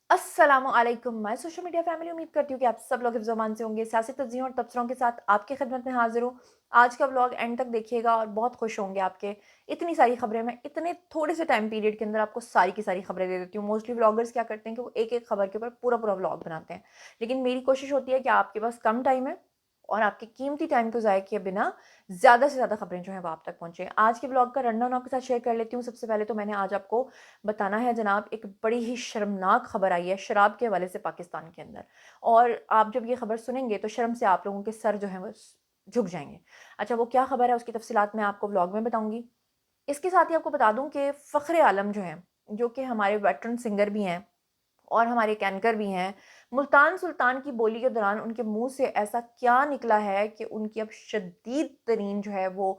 अस्सलामुअलैकुम मैं social media family उम्मीद करती हूँ कि आप सब लोग हिफ्ज़ अमान से होंगे। सियासी तज्ज़ियों और तबसरों के साथ आपकी खिदमत में हाज़िर हूँ। आज का व्लॉग एंड तक देखिएगा और बहुत खुश होंगे आपके। इतनी सारी खबरें मैं इतने थोड़े से टाइम पीरियड के अंदर आपको सारी की सारी खबरें दे देती हूँ। मोस्टली व्लॉगर्स क्या करते हैं कि वो एक-एक खबर के ऊपर पूरा-पूरा व्लॉग बनाते हैं। लेकिन मेरी कोशिश होती है कि आपके पास कम टाइम है और आपके कीमती टाइम को ज़ाया किए बिना ज़्यादा से ज़्यादा खबरें जो हैं वो आप तक पहुँचे। आज के व्लॉग का रनडाउन आपके साथ शेयर कर लेती हूँ। सबसे पहले तो मैंने आज आपको बताना है जनाब, एक बड़ी ही शर्मनाक खबर आई है शराब के हवाले से पाकिस्तान के अंदर। और आप जब ये खबर सुनेंगे तो शर्म से आप लोगों के सर जो हैं वो झुक जाएंगे। अच्छा, वो क्या खबर है उसकी तफसीलात मैं आपको व्लॉग में बताऊंगी। इसके साथ ही आपको बता दूं कि फ़ख्र आलम जो हैं, जो कि हमारे वेटरन सिंगर भी हैं और हमारे एक एंकर भी हैं, मुल्तान सुल्तान की बोली के दौरान उनके मुँह से ऐसा क्या निकला है कि उनकी अब शदीद तरीन जो है वो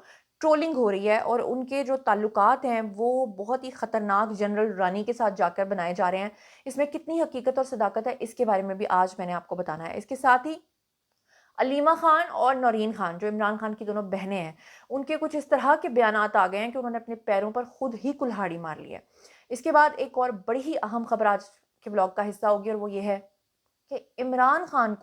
ट्रोलिंग हो रही है और उनके जो ताल्लुकात हैं वो बहुत ही ख़तरनाक जनरल रानी के साथ जाकर बनाए जा रहे हैं। इसमें कितनी हकीकत और सदाकत है, इसके बारे में भी आज मैंने आपको बताना है। इसके साथ ही अलीमा खान और नौरीन खान, जो इमरान खान की दोनों बहनें हैं, उनके कुछ इस तरह के बयानात आ गए हैं कि उन्होंने अपने पैरों पर खुद ही कुल्हाड़ी मार ली है। इसके बाद एक और बड़ी ही अहम खबर आज के ब्लॉग का हिस्सा होगी और वो ये है कि इमरान खान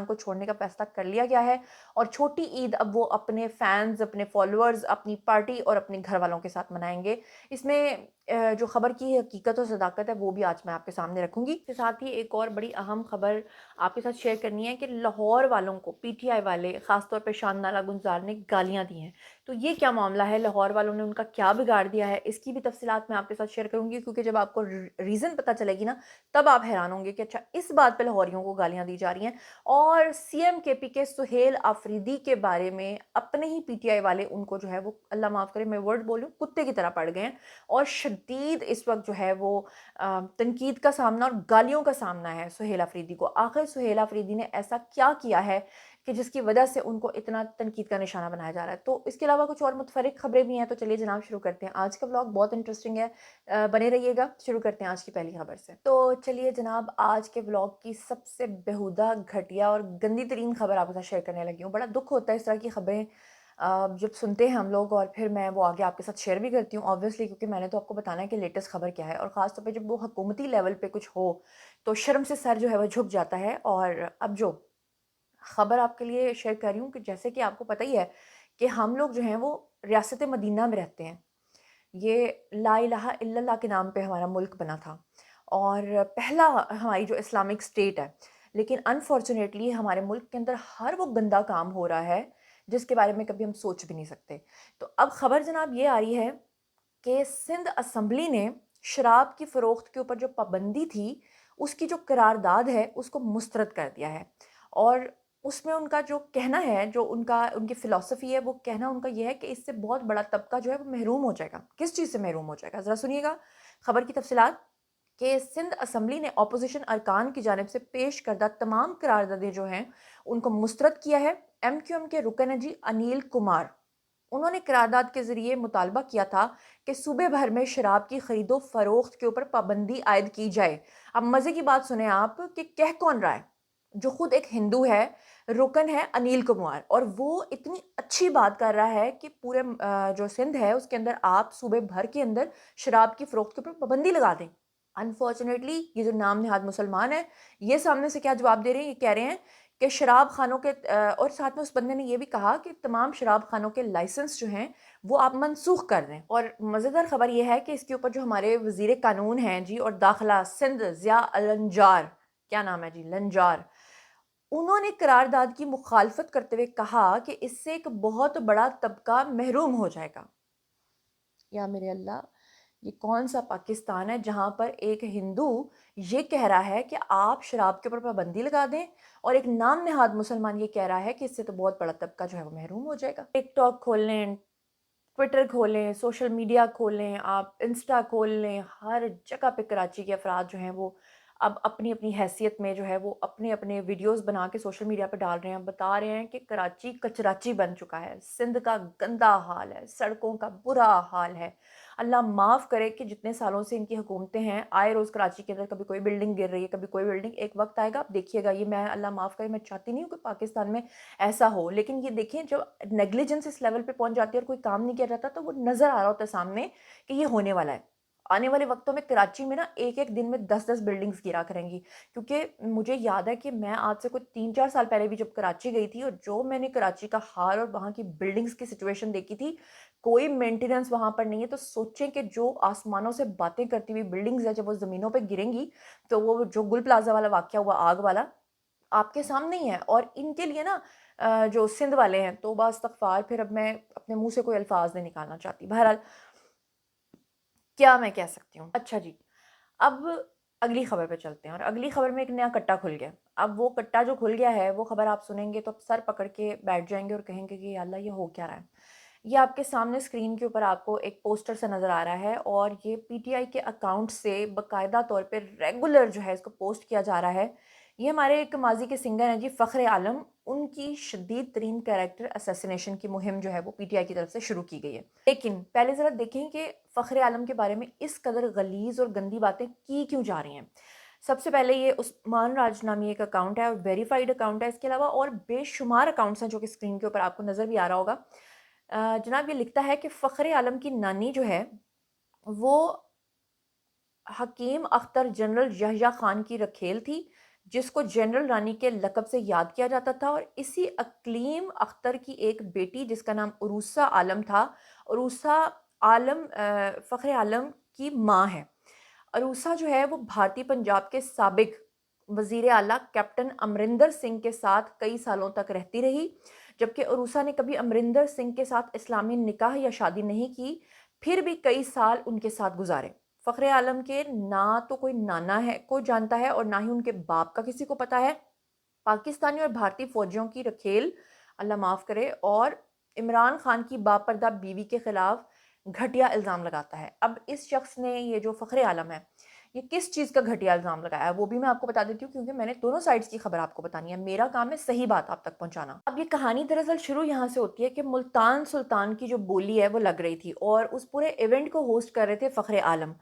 को छोड़ने का फैसला कर लिया गया है और छोटी ईद अब वो अपने फैंस, अपने फॉलोअर्स, अपनी पार्टी और अपने घर वालों के साथ मनाएंगे। इसमें जो खबर की हकीकत और सदाकत है वो भी आज मैं आपके सामने रखूंगी। इसके साथ ही एक और बड़ी अहम खबर आपके साथ शेयर करनी है कि लाहौर वालों को पीटीआई वाले, खासतौर पर शान नाला गुलजार ने गालियां दी हैं। तो ये क्या मामला है, लाहौर वालों ने उनका क्या बिगाड़ दिया है, इसकी भी तफसीलात मैं आपके साथ शेयर करूंगी। क्योंकि जब आपको रीज़न पता चलेगी ना, तब आप हैरान होंगे कि अच्छा, इस बात पे लाहौरियों को गालियां दी जा रही हैं। और सीएम केपी के सुहेल आफरीदी के बारे में अपने ही पीटीआई वाले उनको जो है वो, अल्लाह माफ़ करे मैं वर्ड बोलूं, कुत्ते की तरह पड़ गए हैं और शदीद इस वक्त जो है वो तनकीद का सामना और गालियों का सामना है सुहेल आफरीदी को। आखिर सुहेल आफरीदी ने ऐसा क्या किया है कि जिसकी वजह से उनको इतना तनकीद का निशाना बनाया जा रहा है। तो इसके अलावा कुछ और मुतफरिक खबरें भी हैं। तो चलिए जनाब, शुरू करते हैं। आज का ब्लॉग बहुत इंटरेस्टिंग है, बने रहिएगा। शुरू करते हैं आज की पहली खबर से। तो चलिए जनाब, आज के ब्लॉग की सबसे बेहुदा, घटिया और गंदी तरीन खबर आपके साथ शेयर करने लगी हूँ। बड़ा दुख होता है इस तरह की खबरें जब सुनते हैं हम लोग, और फिर मैं वो आगे आपके साथ शेयर भी करती हूँ ऑब्वियसली, क्योंकि मैंने तो आपको बताना है कि लेटेस्ट खबर क्या है। और ख़ास तौर पे जब वो हुकूमती लेवल पे कुछ हो तो शर्म से सर जो है वो झुक जाता है। और अब जो खबर आपके लिए शेयर कर रही हूँ, कि जैसे कि आपको पता ही है कि हम लोग जो हैं वो रियासत मदीना में रहते हैं। ये ला इलाहा इल्लल्लाह के नाम पे हमारा मुल्क बना था और पहला हमारी जो इस्लामिक स्टेट है। लेकिन अनफॉर्चुनेटली हमारे मुल्क के अंदर हर वो गंदा काम हो रहा है जिसके बारे में कभी हम सोच भी नहीं सकते। तो अब खबर जनाब ये आ रही है कि सिंध असम्बली ने शराब की फ़रोख्त के ऊपर जो पाबंदी थी, उसकी जो करारदाद है उसको मुस्तरद कर दिया है। और उसमें उनका जो कहना है, जो उनकी फ़िलॉसफ़ी है, वो कहना उनका ये है कि इससे बहुत बड़ा तबका जो है वो महरूम हो जाएगा। किस चीज़ से महरूम हो जाएगा? ज़रा सुनिएगा खबर की तफ़सीलात। कि सिंध असम्बली ने अपोजिशन अरकान की जानिब से पेश करदा तमाम करारदादें जो हैं उनको मुस्तरद किया है। एमक्यूएम के रुकन हैं जी अनिल कुमार, उन्होंने करारदाद के ज़रिए मुतालबा किया था कि सूबे भर में शराब की खरीदो फरोख्त के ऊपर पाबंदी आयद की जाए। अब मज़े की बात सुने आप कि कह कौन रहा है, जो खुद एक हिंदू है, रुकन है अनिल कुमार, और वो इतनी अच्छी बात कर रहा है कि पूरे जो सिंध है उसके अंदर आप सूबे भर के अंदर शराब की फरोख्त के ऊपर पाबंदी लगा दें। अनफॉर्चुनेटली ये जो नाम नहाद मुसलमान है, ये सामने से क्या जवाब दे रहे हैं, ये कह रहे हैं कि शराब खानों के और साथ में उस बंदे ने ये भी कहा कि तमाम शराब खानों के लाइसेंस जो हैं वो आप मनसूख कर दें। और मज़ेदार खबर ये है कि इसके ऊपर जो हमारे वज़ीर कानून हैं जी और दाखिला सिंध, ज़िया लंजार, क्या नाम है जी, लंजार, उन्होंने करारदाद की मुखालफत करते हुए कहा कि इससे एक बहुत बड़ा तबका महरूम हो जाएगा। या मेरे अल्लाह, ये कौन सा पाकिस्तान है जहाँ पर एक हिंदू ये कह रहा है कि आप शराब के ऊपर पाबंदी लगा दें, और एक नाम नहाद मुसलमान ये कह रहा है कि इससे तो बहुत बड़ा तबका जो है वो महरूम हो जाएगा। टिकटॉक खोल लें, ट्विटर खोलें, सोशल मीडिया खोलें, आप इंस्टा खोल लें, हर जगह पे कराची के अफराद जो हैं वो अब अपनी अपनी हैसियत में जो है वो अपने अपने वीडियोस बना के सोशल मीडिया पे डाल रहे हैं। बता रहे हैं कि कराची कचराची बन चुका है, सिंध का गंदा हाल है, सड़कों का बुरा हाल है। अल्लाह माफ़ करे कि जितने सालों से इनकी हुकूमतें हैं, आए रोज़ कराची के अंदर कभी कोई बिल्डिंग गिर रही है, कभी कोई बिल्डिंग। एक वक्त आएगा, आप देखिएगा, ये मैं अल्लाह माफ़ करे, मैं चाहती नहीं हूँ कि पाकिस्तान में ऐसा हो, लेकिन ये देखिए जब नेग्लिजेंस इस लेवल पे पहुंच जाती है और कोई काम नहीं किया जाता, तो वो नज़र आ रहा होता है सामने कि ये होने वाला है। आने वाले वक्तों में कराची में ना एक एक दिन में 10-10 बिल्डिंग्स गिरा करेंगी, क्योंकि मुझे याद है कि मैं आज से कुछ 3-4 साल पहले भी जब कराची गई थी, और जो मैंने कराची का हाल और वहाँ की बिल्डिंग्स की सिचुएशन देखी थी, कोई मेंटेनेंस वहाँ पर नहीं है। तो सोचें कि जो आसमानों से बातें करती हुई बिल्डिंग्स है, जब वो ज़मीनों पे गिरेंगी, तो वो जो गुल प्लाजा वाला वाक़या हुआ आग वाला, आपके सामने ही है। और इनके लिए ना जो सिंध वाले हैं, तौबा इस्तग़फ़ार, फिर अब मैं अपने मुँह से कोई अल्फ़ाज़ नहीं निकालना चाहती। बहरहाल क्या मैं कह सकती हूँ। अच्छा जी, अब अगली खबर पे चलते हैं, और अगली खबर में एक नया कट्टा खुल गया। अब वो कट्टा जो खुल गया है, वो खबर आप सुनेंगे तो आप सर पकड़ के बैठ जाएँगे और कहेंगे कि या अल्लाह, ये हो क्या रहा है? ये आपके सामने स्क्रीन के ऊपर आपको एक पोस्टर सा नज़र आ रहा है, और ये पीटीआई के अकाउंट से बाकायदा तौर पे रेगुलर जो है इसको पोस्ट किया जा रहा है। ये हमारे एक माज़ी के सिंगर हैं जी, फ़ख्र आलम, उनकी शदीद तरीन कैरेक्टर असैसिनेशन की मुहिम जो है वो पीटीआई की तरफ से शुरू की गई है। लेकिन पहले ज़रा देखें कि फ़ख्र आलम के बारे में इस कदर गलीज़ और गंदी बातें की क्यों जा रही हैं। सबसे पहले ये उस्मान राज नामी एक अकाउंट है, और वेरीफाइड अकाउंट है। इसके अलावा और बेशुमार अकाउंट्स हैं जो कि स्क्रीन के ऊपर आपको नज़र भी आ रहा होगा। जनाब, ये लिखता है कि फ़ख्र आलम की नानी जो है वो हकीम अख्तर जनरल यहया खान की रखेल थी, जिसको जनरल रानी के लक़ब से याद किया जाता था, और इसी अक़लीम अख्तर की एक बेटी जिसका नाम उरूसा आलम था। उरूसा आलम फ़ख्र आलम की माँ है। अरूसा जो है वो भारतीय पंजाब के साबिक वज़ीर आला कैप्टन अमरिंदर सिंह के साथ कई सालों तक रहती रही, जबकि अरूसा ने कभी अमरिंदर सिंह के साथ इस्लामी निकाह या शादी नहीं की, फिर भी कई साल उनके साथ गुजारे। फ़ख्र आलम के ना तो कोई नाना है को जानता है, और ना ही उनके बाप का किसी को पता है। पाकिस्तानी और भारतीय फ़ौजियों की रखेल, अल्लाह माफ़ करे, और इमरान खान की बापर्दा बीवी के ख़िलाफ़ घटिया इल्ज़ाम लगाता है। अब इस शख्स ने, ये जो फ़ख्र आलम है, ये किस चीज़ का घटिया इल्ज़ाम लगाया है वो भी मैं आपको बता देती हूँ, क्योंकि मैंने दोनों साइड्स की खबर आपको बतानी है। मेरा काम है सही बात आप तक पहुँचाना। अब ये कहानी दरअसल शुरू यहाँ से होती है कि मुल्तान सुल्तान की जो बोली है वो लग रही थी, और उस पूरे इवेंट को होस्ट कर रहे थे फ़ख्र आलम।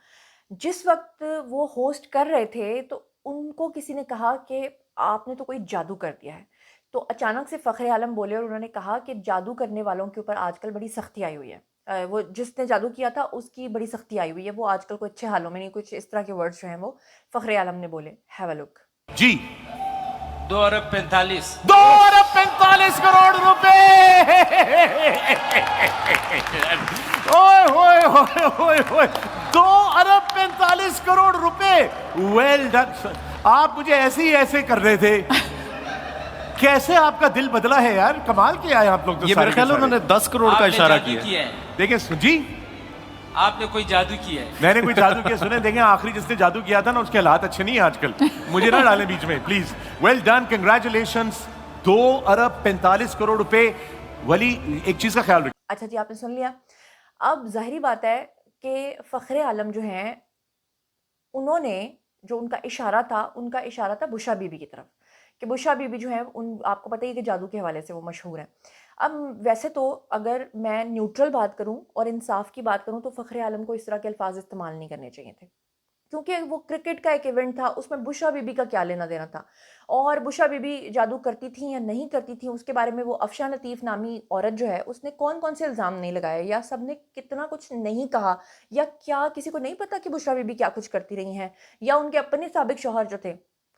जिस वक़्त वो होस्ट कर रहे थे, तो उनको किसी ने कहा कि आपने तो कोई जादू कर दिया है। तो अचानक से फ़ख्र आलम बोले, और उन्होंने कहा कि जादू करने वालों के ऊपर आजकल बड़ी सख्ती आई हुई है। वो जिसने जादू किया था उसकी बड़ी सख्ती आई हुई है, वो आजकल कोई अच्छे हालों में नहीं, कुछ इस तरह के वर्ड्स जो हैं वो फ़ख्र आलम ने बोले। Have a look. जी, 2 अरब 45 2 अरब 45 करोड़ रुपए। ओए होए होए होए होए, 2 अरब 45 करोड़ रुपए। Well done. आप मुझे ऐसे ही ऐसे कर रहे थे, कैसे आपका दिल बदला है यार, कमाल किया है आप लोग। तो ये मेरे ख्याल उन्होंने 10 करोड़ का इशारा किया है। देखिए जी, आपने कोई जादू किया है। मैंने कोई जादू किया? सुने, देखें, आखिरी जिसने जादू किया था ना, उसके हालात अच्छे नहीं है आजकल। मुझे ना डालें बीच में प्लीज। Well done, congratulations. 2 अरब 45 करोड़ रुपए। वली, एक चीज का ख्याल रखिए। अच्छा जी, आपने सुन लिया। अब ज़ाहिरी बात है कि फ़ख्र आलम जो हैं, उन्होंने जो उनका इशारा था बुशरा बीबी की तरफ, कि बुशरा बीबी जो है उन, आपको पता ही है कि जादू के हवाले से वो मशहूर हैं। अब वैसे तो अगर मैं न्यूट्रल बात करूं और इंसाफ की बात करूं, तो फ़ख्र आलम को इस तरह के अल्फाज इस्तेमाल नहीं करने चाहिए थे, क्योंकि वो क्रिकेट का एक इवेंट था, उसमें बुशरा बीबी का क्या लेना देना था। और बुशरा बीबी जादू करती थी या नहीं करती थी, उसके बारे में वो अफशा लतीफ़ नामी औरत जो है, उसने कौन कौन से इल्ज़ाम नहीं लगाए, या सब ने कितना कुछ नहीं कहा, या क्या किसी को नहीं पता कि बुशरा बीबी क्या कुछ करती रही हैं, या उनके अपने साबिक शौहर जो थे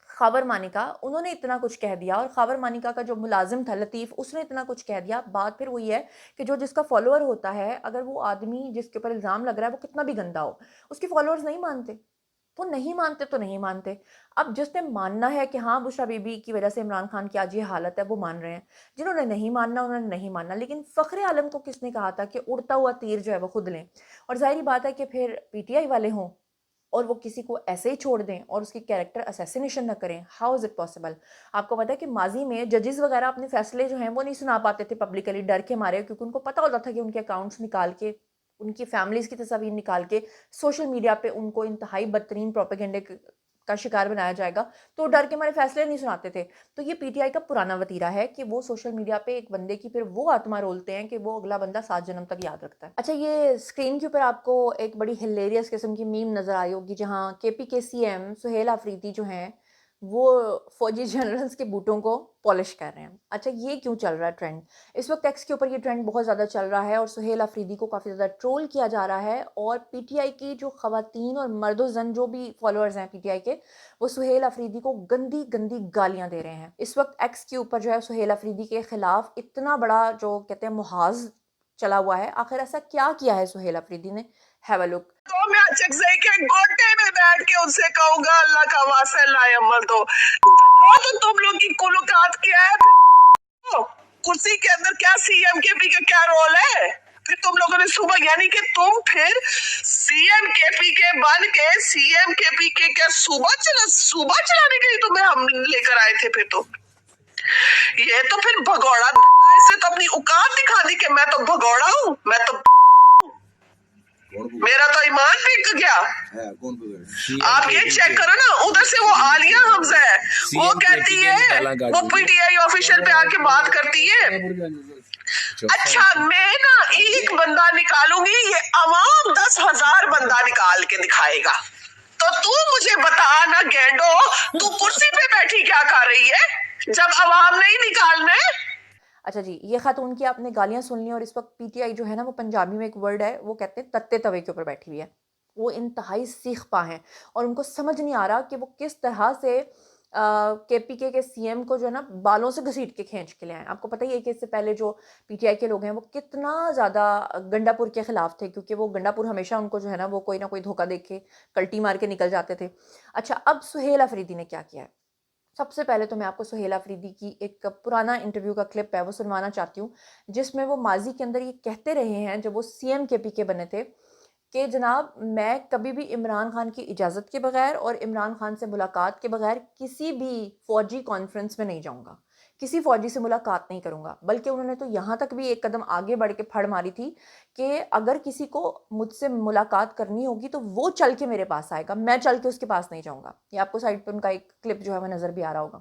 ख़ावर मानिका, उन्होंने इतना कुछ कह दिया, और ख़ावर मानिका का जो मुलाजिम था लतीफ़, उसने इतना कुछ कह दिया। बात फिर वही है कि जो जिसका फॉलोअर होता है, अगर वो आदमी जिसके ऊपर इल्ज़ाम लग रहा है वो कितना भी गंदा हो, उसके फॉलोअर्स नहीं मानते तो नहीं मानते, तो नहीं मानते। अब जिसने मानना है कि हाँ, बुशरा बीबी की वजह से इमरान खान की आज ये हालत है, वो मान रहे हैं। जिन्होंने नहीं मानना, उन्होंने नहीं मानना। लेकिन फ़ख्र आलम को किसने कहा था कि उड़ता हुआ तीर जो है वो खुद लें? और ज़ाहिर बात है कि फिर पीटीआई वाले हों और वो किसी को ऐसे ही छोड़ दें और उसकी कैरेक्टर असैसिनेशन ना करें। How is it possible? आपको पता है कि माज़ी में जजेस वगैरह अपने फैसले जो हैं वो नहीं सुना पाते थे पब्लिकली, डर के मारे, क्योंकि उनको पता होता था कि उनके अकाउंट्स निकाल के, उनकी फैमिलीज़ की तस्वीर निकाल के सोशल मीडिया पे उनको इंतहाई बदतरीन प्रोपेगेंडे का शिकार बनाया जाएगा, तो डर के मारे फैसले नहीं सुनाते थे। तो ये पीटीआई का पुराना वतीरा है कि वो सोशल मीडिया पे एक बंदे की फिर वो आत्मा रोलते हैं कि वो अगला बंदा 7 जन्म तक याद रखता है। अच्छा, ये स्क्रीन के ऊपर आपको एक बड़ी हिलेरियस किस्म की मीम नज़र आई होगी, जहाँ केपी के सीएम सुहेल आफरीदी जो हैं, وہ فوجی جنرلز کے بوٹوں کو پالش کر رہے ہیں. اچھا یہ کیوں چل رہا ہے ٹرینڈ؟ اس وقت ایکس کے اوپر یہ ٹرینڈ بہت زیادہ چل رہا ہے اور سہیل آفریدی کو کافی زیادہ ٹرول کیا جا رہا ہے، اور پی ٹی آئی کی جو خواتین اور مرد و زن جو بھی فالوورز ہیں پی ٹی آئی کے، وہ سہیل آفریدی کو گندی گندی گالیاں دے رہے ہیں. اس وقت ایکس کے اوپر جو ہے سہیل آفریدی کے خلاف اتنا بڑا جو کہتے ہیں محاذ چلا ہوا ہے. آخر ایسا کیا ہے سہیل آفریدی نے؟ ہیو اے لک. تو میں چکزئی کے گوٹے میں بیٹھ کے ان سے کہوں گا اللہ کا واسطہ لا عمل دو. تو تم لوگ کی کلوکات کیا ہے؟ کرسی کے اندر کیا سی ایم کے پی کا کیا رول ہے؟ پھر تم لوگوں نے صبح یعنی کہ تم پھر سی ایم کے پی کے بن کے سی ایم کے پی کے کیا صبح چلانے کے لیے تمہیں ہم لے کر آئے تھے. پھر تو یہ تو پھر بھگوڑا سے تو اپنی اوقات دکھا دی کہ میں تو بھگوڑا ہوں، میں تو میرا تو ایمان بک گیا. آپ یہ چیک کرو نا، ادھر سے وہ عالیہ حمزہ ہے، وہ کہتی ہے، وہ پی ٹی آئی آفیشل پہ آ کے بات کرتی ہے. اچھا میں نا ایک بندہ نکالوں گی، یہ عوام 10,000 بندہ نکال کے دکھائے گا. تو مجھے بتا نا گینڈو، تو کرسی پہ بیٹھی کیا کر رہی ہے جب عوام نہیں نکالنے؟ اچھا جی، یہ خاتون کی آپ نے گالیاں سن لی، اور اس وقت پی ٹی آئی جو ہے نا وہ پنجابی میں ایک ورڈ ہے، وہ کہتے ہیں تتے توے کے اوپر بیٹھی ہوئی ہے. وہ انتہائی سیخ پا ہیں اور ان کو سمجھ نہیں آ رہا کہ وہ کس طرح سے کے پی کے سی ایم کو جو ہے نا بالوں سے گھسیٹ کے کھینچ کے لے آئے. آپ کو پتہ ہی ہے کہ اس سے پہلے جو پی ٹی آئی کے لوگ ہیں وہ کتنا زیادہ گنڈا پور کے خلاف تھے، کیونکہ وہ گنڈا پور ہمیشہ ان کو جو ہے نا وہ کوئی نہ کوئی دھوکہ دے کے کلٹی مار کے نکل جاتے تھے. اچھا اب سہیل آفریدی نے کیا کیا ہے؟ سب سے پہلے تو میں آپ کو سہیل آفریدی کی ایک پرانا انٹرویو کا کلپ ہے وہ سنوانا چاہتی ہوں، جس میں وہ ماضی کے اندر یہ کہتے رہے ہیں جب وہ سی ایم کے پی کے بنے تھے کہ جناب میں کبھی بھی عمران خان کی اجازت کے بغیر اور عمران خان سے ملاقات کے بغیر کسی بھی فوجی کانفرنس میں نہیں جاؤں گا، کسی فوجی سے ملاقات نہیں کروں گا. بلکہ انہوں نے تو یہاں تک بھی ایک قدم آگے بڑھ کے پھڑ ماری تھی کہ اگر کسی کو مجھ سے ملاقات کرنی ہوگی تو وہ چل کے میرے پاس آئے گا، میں چل کے اس کے پاس نہیں جاؤں گا. یہ آپ کو سائڈ پہ ان کا ایک کلپ جو ہے وہ نظر بھی آ رہا ہوگا.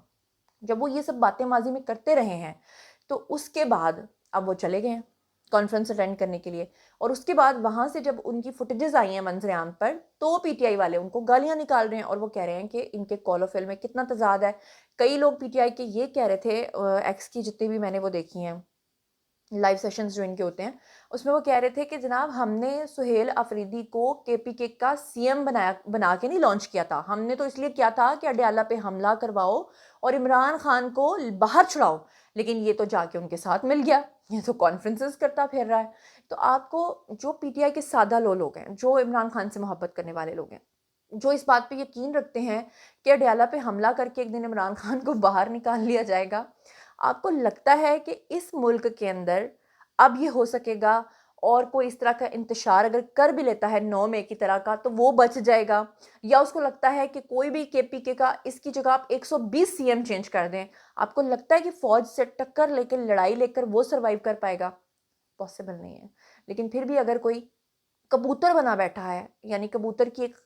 جب وہ یہ سب باتیں ماضی میں کرتے رہے ہیں تو اس کے بعد اب وہ چلے گئے ہیں کانفرنس اٹینڈ کرنے کے لیے، اور اس کے بعد وہاں سے جب ان کی فوٹیجز آئی ہیں منظر عام پر تو پی ٹی آئی والے ان کو گالیاں نکال رہے ہیں اور وہ کہہ رہے ہیں کہ ان کے کال و فعل میں کتنا تضاد ہے. کئی لوگ پی ٹی آئی کے یہ کہہ رہے تھے، ایکس کی جتنی بھی میں نے وہ دیکھی ہیں لائیو سیشنز جو ان کے ہوتے ہیں، اس میں وہ کہہ رہے تھے کہ جناب ہم نے سہیل آفریدی کو کے پی کے کا سی ایم بنا کے نہیں لانچ کیا تھا، ہم نے تو اس لیے کیا تھا کہ اڈیالہ پہ حملہ کرواؤ اور عمران خان کو باہر چھڑاؤ، لیکن یہ تو جا کے ان کے ساتھ مل گیا، یہ تو کانفرنسز کرتا پھر رہا ہے. تو آپ کو جو پی ٹی آئی کے سادہ لوگ ہیں، جو عمران خان سے محبت کرنے والے لوگ ہیں، جو اس بات پہ یقین رکھتے ہیں کہ اڈیالہ پہ حملہ کر کے ایک دن عمران خان کو باہر نکال لیا جائے گا، آپ کو لگتا ہے کہ اس ملک کے اندر اب یہ ہو سکے گا؟ اور کوئی اس طرح کا انتشار اگر کر بھی لیتا ہے 9 مئی کی طرح کا تو وہ بچ جائے گا؟ یا اس کو لگتا ہے کہ کوئی بھی کے پی کے کا اس کی جگہ آپ 120 سی ایم چینج کر دیں، آپ کو لگتا ہے کہ فوج سے ٹکر لے کے لڑائی لے کر وہ سروائیو کر پائے گا؟ پاسبل نہیں ہے. لیکن پھر بھی اگر کوئی کبوتر بنا بیٹھا ہے، یعنی کبوتر کی ایک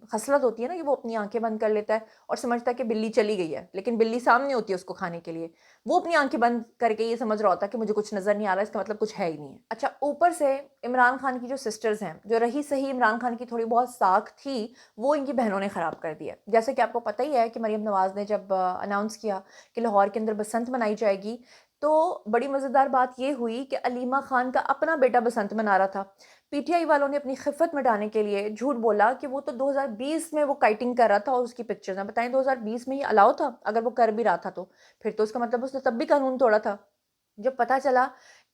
خصلت ہوتی ہے نا کہ وہ اپنی آنکھیں بند کر لیتا ہے اور سمجھتا ہے کہ بلی چلی گئی ہے، لیکن بلی سامنے ہوتی ہے اس کو کھانے کے لیے، وہ اپنی آنکھیں بند کر کے یہ سمجھ رہا ہوتا ہے کہ مجھے کچھ نظر نہیں آ رہا، اس کا مطلب کچھ ہے ہی نہیں ہے. اچھا اوپر سے عمران خان کی جو سسٹرز ہیں، جو رہی صحیح عمران خان کی تھوڑی بہت ساکھ تھی وہ ان کی بہنوں نے خراب کر دی ہے. جیسے کہ آپ کو پتہ ہی ہے کہ مریم نواز نے جب اناؤنس کیا کہ لاہور کے اندر بسنت منائی جائے گی تو بڑی مزیدار بات یہ ہوئی کہ علیمہ خان کا اپنا بیٹا بسنت منا رہا تھا. پی ٹی آئی والوں نے اپنی خفت مٹانے کے لیے جھوٹ بولا کہ وہ تو 2020 میں وہ کائٹنگ کر رہا تھا اور اس کی پکچرز ہیں. بتائیں 2020 میں یہ الاؤ تھا؟ اگر وہ کر بھی رہا تھا تو پھر اس کا مطلب اس نے تب بھی قانون توڑا تھا. جب پتہ چلا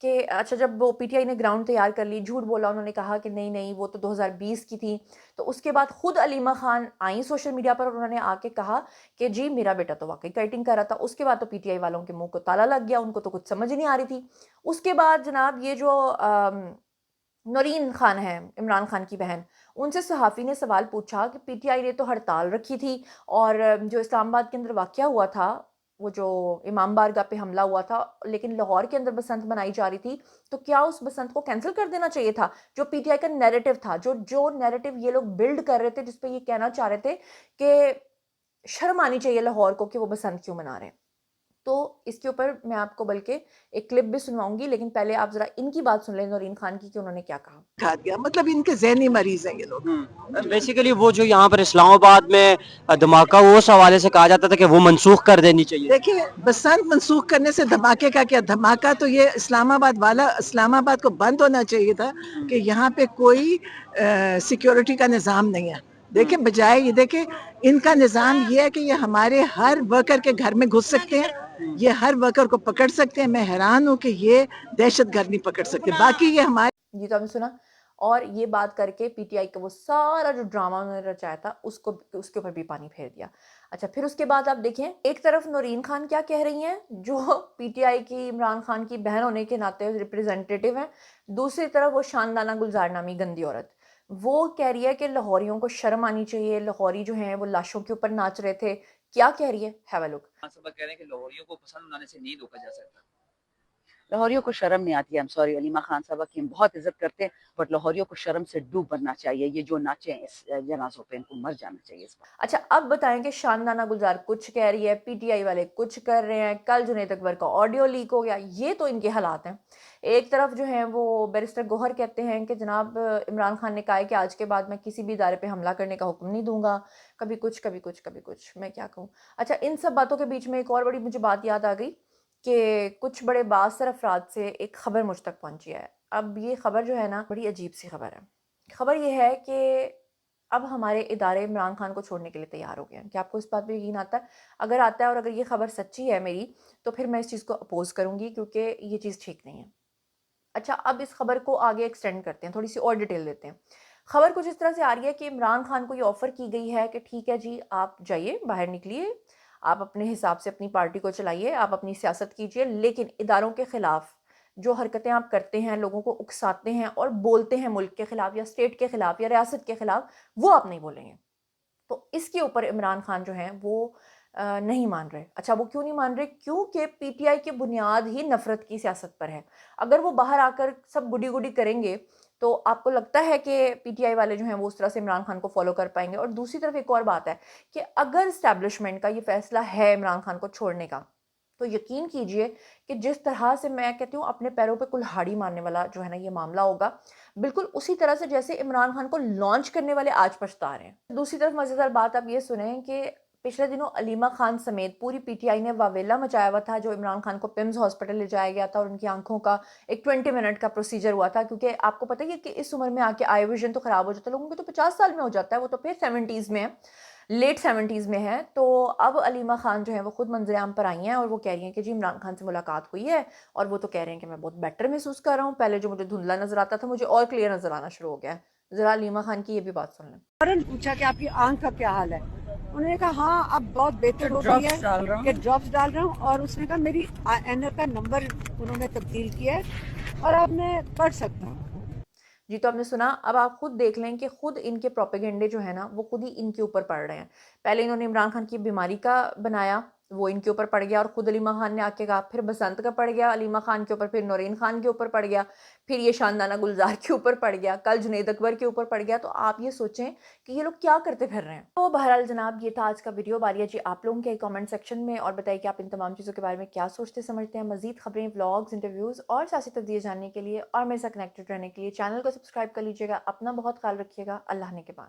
کہ اچھا جب وہ پی ٹی آئی نے گراؤنڈ تیار کر لی، جھوٹ بولا، انہوں نے کہا کہ نہیں وہ تو 2020 کی تھی، تو اس کے بعد خود علیمہ خان آئیں سوشل میڈیا پر اور انہوں نے آ کے کہا کہ جی میرا بیٹا تو واقعی کائٹنگ کر رہا تھا. اس کے بعد تو پی ٹی آئی والوں کے منہ کو تالا لگ گیا، ان کو تو کچھ سمجھ نہیں آ رہی تھی. اس کے بعد جناب یہ جو نورین خان ہے عمران خان کی بہن، ان سے صحافی نے سوال پوچھا کہ پی ٹی آئی نے تو ہڑتال رکھی تھی اور جو اسلام آباد کے اندر واقعہ ہوا تھا، وہ جو امام بارگاہ پہ حملہ ہوا تھا، لیکن لاہور کے اندر بسنت منائی جا رہی تھی، تو کیا اس بسنت کو کینسل کر دینا چاہیے تھا؟ جو پی ٹی آئی کا نیریٹو تھا، جو نیریٹو یہ لوگ بلڈ کر رہے تھے، جس پہ یہ کہنا چاہ رہے تھے کہ شرم آنی چاہیے لاہور کو کہ وہ بسنت کیوں منا رہے ہیں. تو اس کے اوپر میں آپ کو بلکہ ایک کلپ بھی سنواؤں گی، لیکن پہلے آپ ذرا ان کی بات سن لیں نورین خان کی کہ انہوں نے کیا کہا. کھا دیا مطلب ان کے ذہنی مریض ہیں یہ لوگ. بیسیکلی وہ جو یہاں پر اسلام آباد میں دھماکہ ہوا اس حوالے سے کہا جاتا تھا کہ وہ منسوخ کر دینی چاہیے. دیکھیے بسنت منسوخ کرنے سے دھماکے کا کیا دھماکہ تو یہ اسلام آباد والا اسلام آباد کو بند ہونا چاہیے تھا کہ یہاں پہ کوئی سیکیورٹی کا نظام نہیں ہے. دیکھیں بجائے یہ دیکھیں ان کا نظام یہ ہے کہ یہ ہمارے ہر ورکر کے گھر میں گھس سکتے ہیں، یہ ہر ورکر کو پکڑ سکتے ہیں. میں حیران ہوں کہ یہ دہشت گرد نہیں پکڑ سکتے. باقی یہ ہمارے جی تو آپ نے سنا، اور یہ بات کر کے پی ٹی آئی کا وہ سارا جو ڈرامہ انہوں نے رچایا تھا اس کے اوپر بھی پانی پھیر دیا. اچھا پھر اس کے بعد آپ دیکھیں ایک طرف نورین خان کیا کہہ رہی ہیں جو پی ٹی آئی کی عمران خان کی بہن ہونے کے ناطے ریپریزنٹیٹیو ہیں، دوسری طرف وہ شاندانہ گلزار نامی گندی عورت وہ کہہ رہی ہے کہ لاہوریوں کو شرم آنی چاہیے، لاہوری جو ہیں وہ لاشوں کے اوپر ناچ رہے تھے. کیا کہہ رہی ہے؟ ہیو اے لک. صاحبہ کہہ رہے ہیں کہ لاہوریوں کو پسند آنے سے نہیں روکا جا سکتا. لاہوریوں کو شرم نہیں آتی ہے. I'm sorry علیمہ خان صاحبہ کی ہم بہت عزت کرتے ہیں بٹ لاہوریوں کو شرم سے ڈوب مرنا چاہیے. یہ جو ناچے ہیں اس جنازوں پہ ان کو مر جانا چاہیے اس بات. اچھا اب بتائیں کہ شاندانہ گلزار کچھ کہہ رہی ہے، پی ٹی آئی والے کچھ کر رہے ہیں. کل جنید اکبر کا آڈیو لیک ہو گیا. یہ تو ان کے حالات ہیں. ایک طرف جو ہیں وہ بیرسٹر گوہر کہتے ہیں کہ جناب عمران خان نے کہا ہے کہ آج کے بعد میں کسی بھی ادارے پہ حملہ کرنے کا حکم نہیں دوں گا. کبھی کچھ کبھی کچھ کبھی کچھ، میں کیا کہوں. اچھا ان سب باتوں کے بیچ میں ایک اور بڑی مجھے بات یاد آ گئی کہ کچھ بڑے بااثر افراد سے ایک خبر مجھ تک پہنچی ہے. اب یہ خبر جو ہے نا بڑی عجیب سی خبر ہے. خبر یہ ہے کہ اب ہمارے ادارے عمران خان کو چھوڑنے کے لیے تیار ہو گئے ہیں. کیا آپ کو اس بات پہ یقین آتا ہے؟ اگر آتا ہے اور اگر یہ خبر سچی ہے میری تو پھر میں اس چیز کو اپوز کروں گی کیونکہ یہ چیز ٹھیک نہیں ہے. اچھا اب اس خبر کو آگے ایکسٹینڈ کرتے ہیں، تھوڑی سی اور ڈیٹیل دیتے ہیں. خبر کچھ اس طرح سے آ رہی ہے کہ عمران خان کو یہ آفر کی گئی ہے کہ ٹھیک ہے جی آپ جائیے، باہر نکلیے، آپ اپنے حساب سے اپنی پارٹی کو چلائیے، آپ اپنی سیاست کیجیے، لیکن اداروں کے خلاف جو حرکتیں آپ کرتے ہیں، لوگوں کو اکساتے ہیں اور بولتے ہیں ملک کے خلاف یا اسٹیٹ کے خلاف یا ریاست کے خلاف، وہ آپ نہیں بولیں گے. تو اس کے اوپر عمران خان جو ہیں وہ نہیں مان رہے. اچھا وہ کیوں نہیں مان رہے؟ کیونکہ پی ٹی آئی کی بنیاد ہی نفرت کی سیاست پر ہے. اگر وہ باہر آ کر سب گڈی گڈی کریں گے تو آپ کو لگتا ہے کہ پی ٹی آئی والے جو ہیں وہ اس طرح سے عمران خان کو فالو کر پائیں گے؟ اور دوسری طرف ایک اور بات ہے کہ اگر اسٹیبلشمنٹ کا یہ فیصلہ ہے عمران خان کو چھوڑنے کا تو یقین کیجئے کہ جس طرح سے میں کہتی ہوں اپنے پیروں پہ کلہاڑی مارنے والا جو ہے نا یہ معاملہ ہوگا، بالکل اسی طرح سے جیسے عمران خان کو لانچ کرنے والے آج پچھتا رہے ہیں. دوسری طرف مزیدار بات آپ یہ سنیں کہ پچھلے دنوں علیمہ خان سمیت پوری پی ٹی آئی نے واویلا مچایا ہوا تھا جو عمران خان کو پمز ہاسپٹل لے جایا گیا تھا اور ان کی آنکھوں کا ایک 20 منٹ کا پروسیجر ہوا تھا. کیونکہ آپ کو پتہ ہے کہ اس عمر میں آ کے آئی ویژن تو خراب ہو جاتا ہے، لوگوں کو تو 50 سال میں ہو جاتا ہے، وہ تو پھر 70s میں ہے، لیٹ 70s میں ہے. تو اب علیمہ خان جو ہیں وہ خود منظر عام پر آئی ہیں اور وہ کہہ رہی ہیں کہ جی عمران خان سے ملاقات ہوئی ہے اور وہ تو کہہ رہے ہیں کہ میں بہت بیٹر محسوس کر رہا ہوں، پہلے جو مجھے دھندلا نظر آتا تھا مجھے اور کلیئر نظر آنا شروع ہو گیا ہے. ذرا علیمہ خان کی یہ بھی بات سن لیں. فوراً پوچھا کہ آپ کی آنکھ کا کیا حال ہے؟ انہوں نے کہا ہاں اب بہت بہتر ہو گئی ہے کہ ڈراپس ڈال رہا ہوں، اور اس نے کہا میری اینر کا نمبر انہوں نے تبدیل کیا ہے اور اب میں پڑھ سکتا ہوں. جی تو آپ نے سنا. اب آپ خود دیکھ لیں کہ خود ان کے پروپیگنڈے جو ہیں نا وہ خود ہی ان کے اوپر پڑ رہے ہیں. پہلے انہوں نے عمران خان کی بیماری کا بنایا، وہ ان کے اوپر پڑ گیا، اور خود علیمہ خان نے آ کے کہا. پھر بسنت کا پڑ گیا علیمہ خان کے اوپر، پھر نورین خان کے اوپر پڑ گیا، پھر یہ شاندانہ گلزار کے اوپر پڑ گیا، کل جنید اکبر کے اوپر پڑ گیا. تو آپ یہ سوچیں کہ یہ لوگ کیا کرتے پھر رہے ہیں. تو بہرحال جناب یہ تھا آج کا ویڈیو. باری ہے جی آپ لوگوں کے کامنٹ سیکشن میں، اور بتائیے کہ آپ ان تمام چیزوں کے بارے میں کیا سوچتے سمجھتے ہیں. مزید خبریں، ولاگز، انٹرویوز اور سیاسی تجزیے جاننے کے لیے اور میرے ساتھ کنیکٹڈ رہنے کے لیے چینل کو سبسکرائب کر لیجیے گا. اپنا بہت خیال رکھیے گا. اللہ نے کے بان.